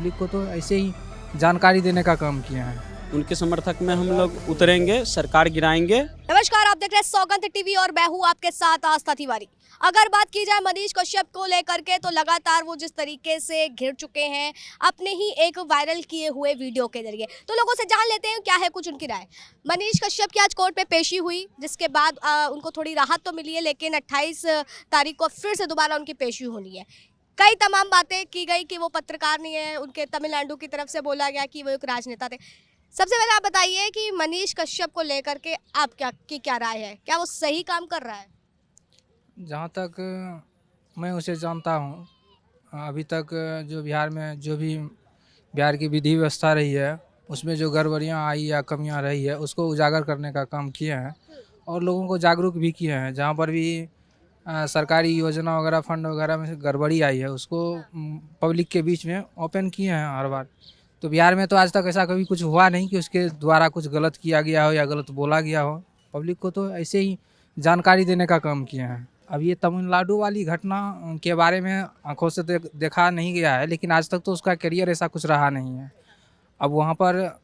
Public को तो ऐसे ही जानकारी देने का काम किए हैं। उनके समर्थक में हम लोग उतरेंगे, सरकार गिराएंगे। नमस्कार, आप देख रहे हैं सौगंध टीवी और मैं हूं आपके साथ आस्था तिवारी। अगर बात की जाए मनीष कश्यप को लेकर के तो लगातार वो जिस तरीके से घिर चुके हैं अपने ही एक वायरल किए हुए वीडियो के जरिए, तो लोगों से जान लेते हैं क्या है कुछ उनकी राय। मनीष कश्यप की आज कोर्ट में पेशी हुई, जिसके बाद उनको थोड़ी राहत तो मिली है, लेकिन 28 तारीख को फिर से दोबारा उनकी पेशी होनी है। कई तमाम बातें की गई कि वो पत्रकार नहीं है, उनके तमिलनाडु की तरफ से बोला गया कि वो एक राजनेता थे। सबसे पहले आप बताइए कि मनीष कश्यप को लेकर के आप क्या राय है, क्या वो सही काम कर रहा है? जहाँ तक मैं उसे जानता हूँ, अभी तक जो बिहार में जो भी बिहार की विधि व्यवस्था रही है उसमें जो गड़बड़ियाँ आई या कमियाँ रही है उसको उजागर करने का काम किए हैं और लोगों को जागरूक भी किए हैं। जहाँ पर भी सरकारी योजना वगैरह फंड वगैरह में गड़बड़ी आई है उसको पब्लिक के बीच में ओपन किए हैं हर बार। तो बिहार में तो आज तक ऐसा कभी कुछ हुआ नहीं कि उसके द्वारा कुछ गलत किया गया हो या गलत बोला गया हो। पब्लिक को तो ऐसे ही जानकारी देने का काम किए हैं। अब ये तमिलनाडु वाली घटना के बारे में आंखों से देखा नहीं गया है, लेकिन आज तक तो उसका करियर ऐसा कुछ रहा नहीं है। अब वहाँ पर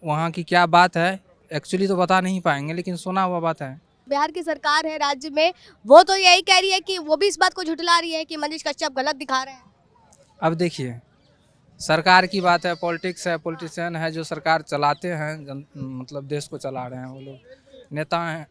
वहाँ की क्या बात है एक्चुअली तो बता नहीं पाएंगे, लेकिन सुना हुआ बात है। बिहार की सरकार है राज्य में, वो तो यही कह रही है कि वो भी इस बात को झुठला रही है कि मनीष कश्यप गलत दिखा रहे हैं। अब देखिए, सरकार की बात है, पॉलिटिक्स है, पॉलिटिशियन है जो सरकार चलाते हैं, मतलब देश को चला रहे हैं वो लोग,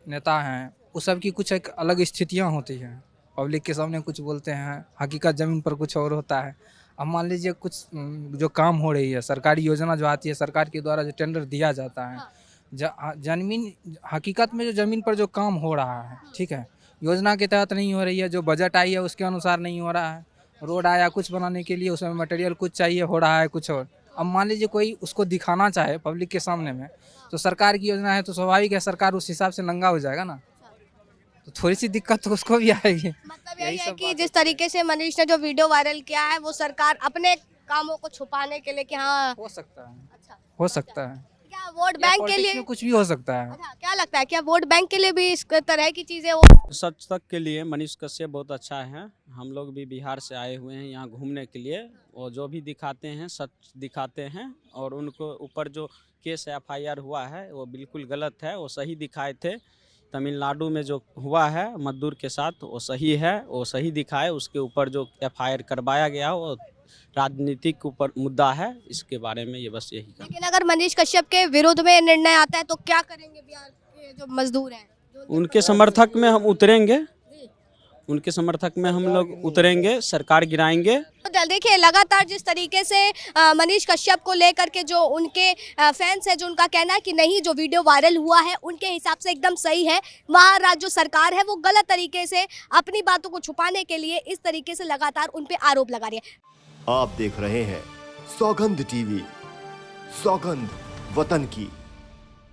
नेता हैं, उस सब की कुछ एक अलग स्थितियां होती हैं। पब्लिक के सामने कुछ बोलते हैं, हकीकत ज़मीन पर कुछ और होता है। अब मान लीजिए कुछ जो काम हो रही है, सरकारी योजना जो आती है, सरकार के द्वारा जो टेंडर दिया जाता है, जमीन हकीकत में जो ज़मीन पर जो काम हो रहा है, ठीक है, योजना के तहत नहीं हो रही है, जो बजट आई है उसके अनुसार नहीं हो रहा है। रोड आया कुछ बनाने के लिए, उसमें मटेरियल कुछ चाहिए, हो रहा है कुछ और। अब मान लीजिए कोई उसको दिखाना चाहे पब्लिक के सामने में, तो सरकार की योजना है तो स्वाभाविक है सरकार उस हिसाब से नंगा हो जाएगा ना, तो थोड़ी सी दिक्कत तो उसको भी आएगी। मतलब यही है कि जिस तरीके से मनीष ने जो वीडियो वायरल किया है वो सरकार अपने कामों को छुपाने के लिए कि हाँ हो सकता है, अच्छा हो सकता है, क्या वोट बैंक के लिए कुछ भी हो सकता है। अच्छा, क्या लगता है क्या वोट बैंक के लिए भी इस तरह की चीजें सच तक के लिए मनीष कश्यप बहुत अच्छा है। हम लोग भी बिहार से आए हुए हैं यहाँ घूमने के लिए, और जो भी दिखाते हैं सच दिखाते हैं, और उनको ऊपर जो केस FIR हुआ है वो बिल्कुल गलत है, वो सही दिखाए थे। तमिलनाडु में जो हुआ है मजदूर के साथ वो सही है, वो सही दिखाए। उसके ऊपर जो FIR करवाया गया वो राजनीतिक ऊपर मुद्दा है, इसके बारे में ये बस यही कहा। लेकिन अगर मनीष कश्यप के विरोध में निर्णय आता है तो क्या करेंगे बिहार के जो मजदूर हैं? उनके समर्थक में हम उतरेंगे, उनके समर्थक में हम लोग उतरेंगे, सरकार गिराएंगे। तो देखिए लगातार जिस तरीके से मनीष कश्यप को लेकर के जो उनके फैंस है, जो उनका कहना है कि नहीं जो वीडियो वायरल हुआ है उनके हिसाब से एकदम सही है, वहाँ राज्य जो सरकार है वो गलत तरीके से अपनी बातों को छुपाने के लिए इस तरीके से लगातार उन पे आरोप लगा रही है। आप देख रहे हैं सौगंध टीवी, सौगंध वतन की।